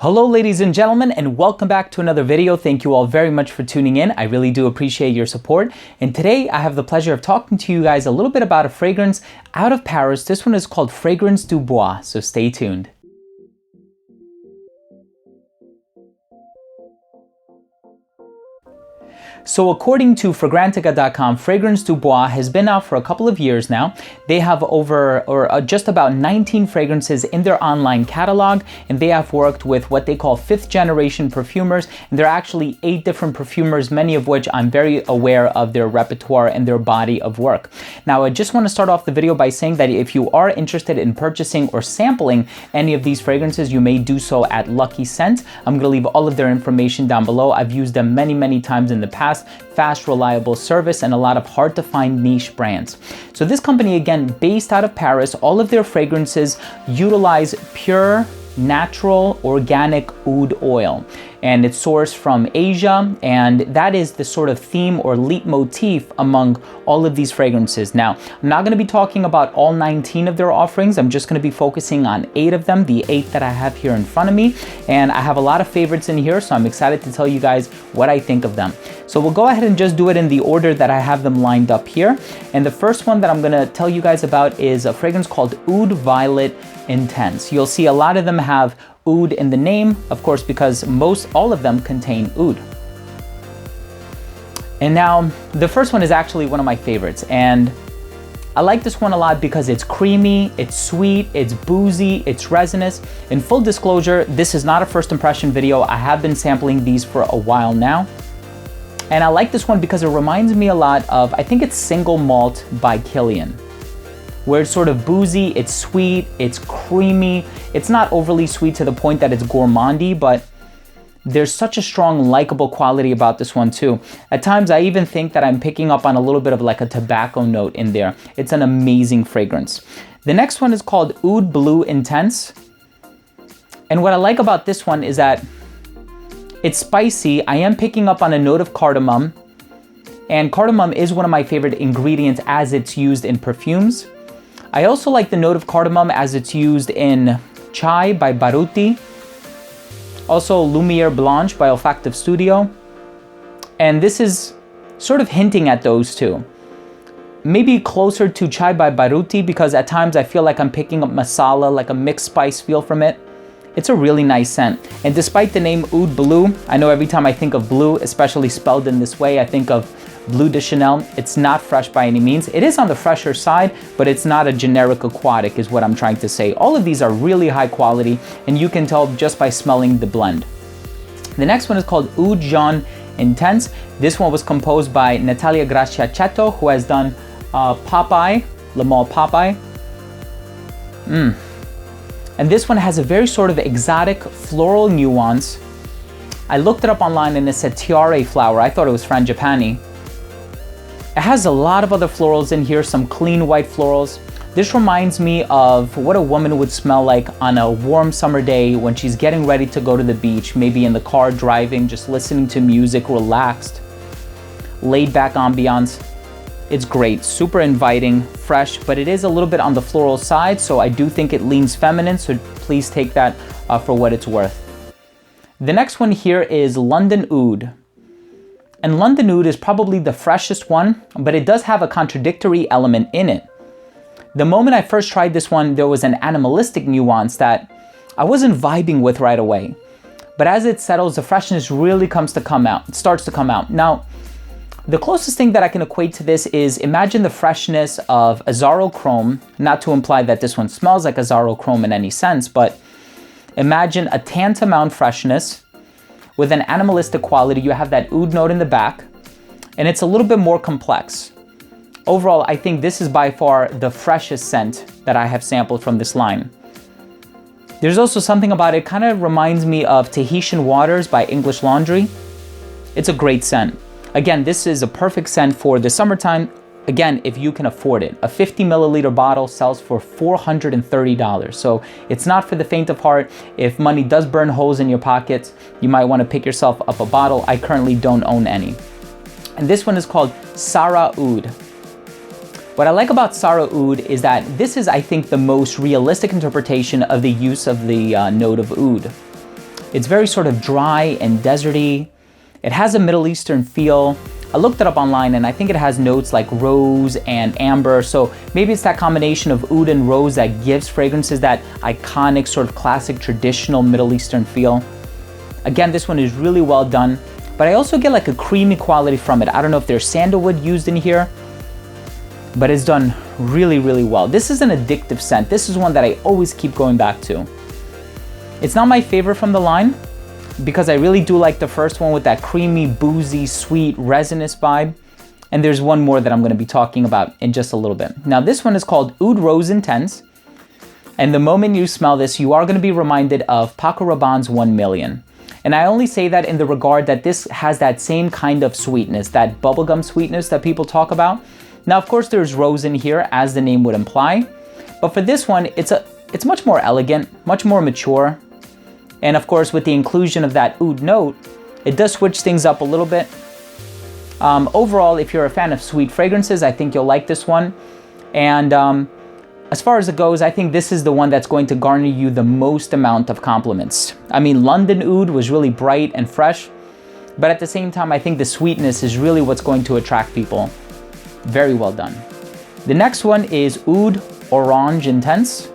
Hello ladies and gentlemen, and welcome back to another video. Thank you all very much for tuning in. I really do appreciate your support. And today I have the pleasure of talking to you guys a little bit about a fragrance out of Paris. This one is called Fragrance Du Bois, so stay tuned. So according to Fragrantica.com, Fragrance Du Bois has been out for a couple of years now. They have just about 19 fragrances in their online catalog, and they have worked with what they call 5th generation perfumers. And there are actually 8 different perfumers, many of which I'm very aware of their repertoire and their body of work. Now, I just want to start off the video by saying that if you are interested in purchasing or sampling any of these fragrances, you may do so at Lucky Scent. I'm going to leave all of their information down below. I've used them many times in the past. Fast, reliable service, and a lot of hard to find niche brands. So this company, again, based out of Paris, all of their fragrances utilize pure, natural, organic oud oil. And it's sourced from Asia, and that is the sort of theme or leitmotif among all of these fragrances. Now, I'm not going to be talking about all 19 of their offerings. I'm just going to be focusing on 8 of them, the 8 that I have here in front of me. And I have a lot of favorites in here, so I'm excited to tell you guys what I think of them. So we'll go ahead and just do it in the order that I have them lined up here. And the first one that I'm going to tell you guys about is a fragrance called Oud Violet Intense. You'll see a lot of them have oud in the name, of course, because all of them contain oud. And now the first one is actually one of my favorites, and I like this one a lot because it's creamy, it's sweet, it's boozy, it's resinous. In full disclosure, this is not a first impression video. I have been sampling these for a while now. And I like this one because it reminds me a lot of, I think it's Single Malt by Kilian, where it's sort of boozy, it's sweet, it's creamy. It's not overly sweet to the point that it's gourmandy, but there's such a strong, likable quality about this one too. At times, I even think that I'm picking up on a little bit of like a tobacco note in there. It's an amazing fragrance. The next one is called Oud Blue Intense. And what I like about this one is that it's spicy. I am picking up on a note of cardamom. And cardamom is one of my favorite ingredients as it's used in perfumes. I also like the note of cardamom as it's used in Chai by Baruti. Also Lumiere Blanche by Olfactive Studio. And this is sort of hinting at those two. Maybe closer to Chai by Baruti because at times I feel like I'm picking up masala, like a mixed spice feel from it. It's a really nice scent. And despite the name Oud Blue, I know every time I think of blue, especially spelled in this way, I think of Bleu de Chanel. It's not fresh by any means. It is on the fresher side, but it's not a generic aquatic is what I'm trying to say. All of these are really high quality, and you can tell just by smelling the blend. The next one is called Oud Jaune Intense. This one was composed by Natalia Graciaceto, who has done Popeye, Le Male Popeye. And this one has a very sort of exotic floral nuance. I looked it up online and it said tiare flower. I thought it was frangipani. It has a lot of other florals in here, some clean white florals. This reminds me of what a woman would smell like on a warm summer day when she's getting ready to go to the beach, maybe in the car driving, just listening to music, relaxed, laid back ambiance. It's great, super inviting, fresh, but it is a little bit on the floral side, so I do think it leans feminine, so please take that for what it's worth. The next one here is London Oud. And London Oud is probably the freshest one, but it does have a contradictory element in it. The moment I first tried this one, there was an animalistic nuance that I wasn't vibing with right away. But as it settles, the freshness really starts to come out. Now, the closest thing that I can equate to this is imagine the freshness of Azzaro Chrome, not to imply that this one smells like Azzaro Chrome in any sense, but imagine a tantamount freshness with an animalistic quality. You have that oud note in the back, and it's a little bit more complex. Overall, I think this is by far the freshest scent that I have sampled from this line. There's also something about it, kind of reminds me of Tahitian Waters by English Laundry. It's a great scent. Again, this is a perfect scent for the summertime. Again, if you can afford it. A 50 milliliter bottle sells for $430. So it's not for the faint of heart. If money does burn holes in your pockets, you might want to pick yourself up a bottle. I currently don't own any. And this one is called Sarah Oud. What I like about Sarah Oud is that this is, I think, the most realistic interpretation of the use of the note of oud. It's very sort of dry and deserty. It has a Middle Eastern feel. I looked it up online and I think it has notes like rose and amber. So maybe it's that combination of oud and rose that gives fragrances that iconic sort of classic traditional Middle Eastern feel. Again, this one is really well done, but I also get like a creamy quality from it. I don't know if there's sandalwood used in here, but it's done really, really well. This is an addictive scent. This is one that I always keep going back to. It's not my favorite from the line, because I really do like the first one with that creamy, boozy, sweet, resinous vibe. And there's one more that I'm gonna be talking about in just a little bit. Now this one is called Oud Rose Intense. And the moment you smell this, you are gonna be reminded of Paco Rabanne's 1 Million. And I only say that in the regard that this has that same kind of sweetness, that bubblegum sweetness that people talk about. Now, of course, there's rose in here, as the name would imply. But for this one, it's much more elegant, much more mature. And of course, with the inclusion of that oud note, it does switch things up a little bit. Overall, if you're a fan of sweet fragrances, I think you'll like this one. And as far as it goes, I think this is the one that's going to garner you the most amount of compliments. I mean, London oud was really bright and fresh, but at the same time, I think the sweetness is really what's going to attract people. Very well done. The next one is Oud Orange Intense.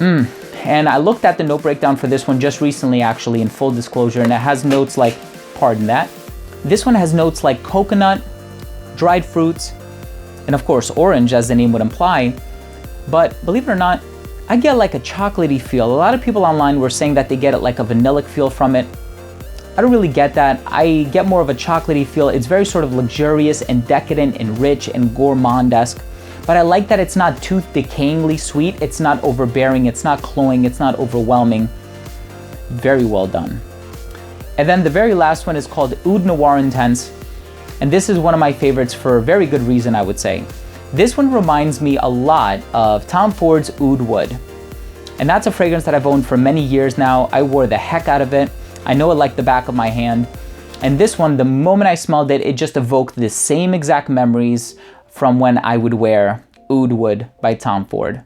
And I looked at the note breakdown for this one just recently, actually, in full disclosure, and it has notes like, pardon that. This one has notes like coconut, dried fruits, and of course, orange, as the name would imply. But believe it or not, I get like a chocolatey feel. A lot of people online were saying that they get like a vanillic feel from it. I don't really get that. I get more of a chocolatey feel. It's very sort of luxurious and decadent and rich and gourmand-esque. But I like that it's not tooth-decayingly sweet. It's not overbearing. It's not cloying. It's not overwhelming. Very well done. And then the very last one is called Oud Noir Intense. And this is one of my favorites for a very good reason, I would say. This one reminds me a lot of Tom Ford's Oud Wood. And that's a fragrance that I've owned for many years now. I wore the heck out of it. I know it like the back of my hand. And this one, the moment I smelled it, it just evoked the same exact memories from when I would wear Oud Wood by Tom Ford.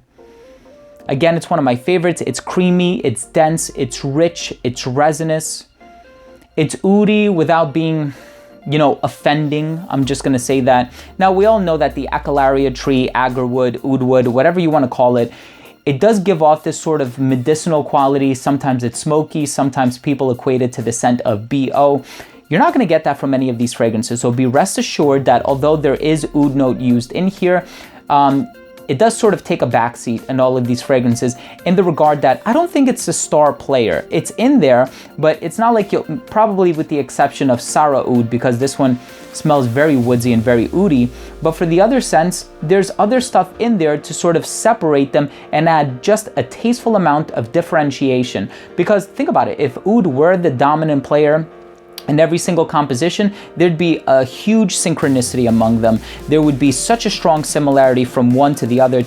Again, it's one of my favorites. It's creamy, it's dense, it's rich, it's resinous. It's oudy without being, you know, offending. I'm just gonna say that. Now, we all know that the Aquilaria tree, agarwood, oud wood, whatever you wanna call it, it does give off this sort of medicinal quality. Sometimes it's smoky, sometimes people equate it to the scent of BO. You're not gonna get that from any of these fragrances, so be rest assured that although there is oud note used in here, it does sort of take a backseat in all of these fragrances in the regard that I don't think it's a star player. It's in there, but it's not like you'll, probably with the exception of Sarah Oud, because this one smells very woodsy and very oudy. But for the other scents, there's other stuff in there to sort of separate them and add just a tasteful amount of differentiation. Because think about it, if oud were the dominant player in every single composition, there'd be a huge synchronicity among them. There would be such a strong similarity from one to the other,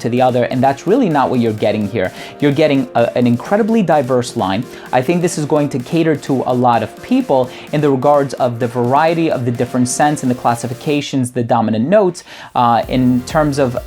and that's really not what you're getting here. You're getting an incredibly diverse line. I think this is going to cater to a lot of people in the regards of the variety of the different scents and the classifications, the dominant notes, in terms of,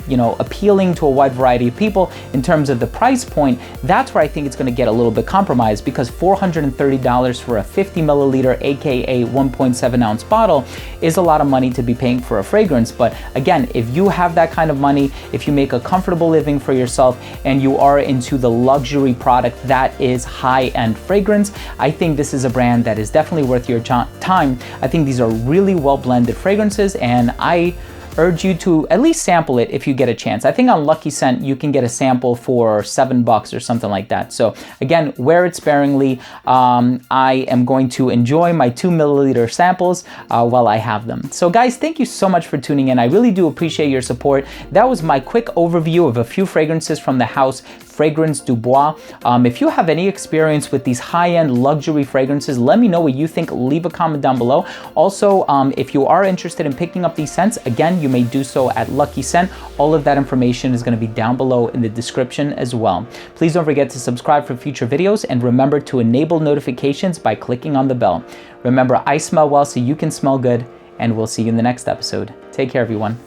you know, appealing to a wide variety of people. In terms of the price point, that's where I think it's gonna get a little bit compromised, because $430 for a 50 milliliter aka 1.7 ounce bottle is a lot of money to be paying for a fragrance. But again, if you have that kind of money, if you make a comfortable living for yourself and you are into the luxury product that is high-end fragrance, I think this is a brand that is definitely worth your time. I think these are really well blended fragrances, and I urge you to at least sample it if you get a chance. I think on Lucky Scent you can get a sample for $7 or something like that. So again, wear it sparingly. I am going to enjoy my 2 milliliter samples while I have them. So guys, thank you so much for tuning in. I really do appreciate your support. That was my quick overview of a few fragrances from the house Fragrance Du Bois. If you have any experience with these high-end luxury fragrances, let me know what you think. Leave a comment down below. Also, if you are interested in picking up these scents, again, you may do so at Lucky Scent. All of that information is going to be down below in the description as well. Please don't forget to subscribe for future videos, and remember to enable notifications by clicking on the bell. Remember, I smell well so you can smell good, and we'll see you in the next episode. Take care, everyone.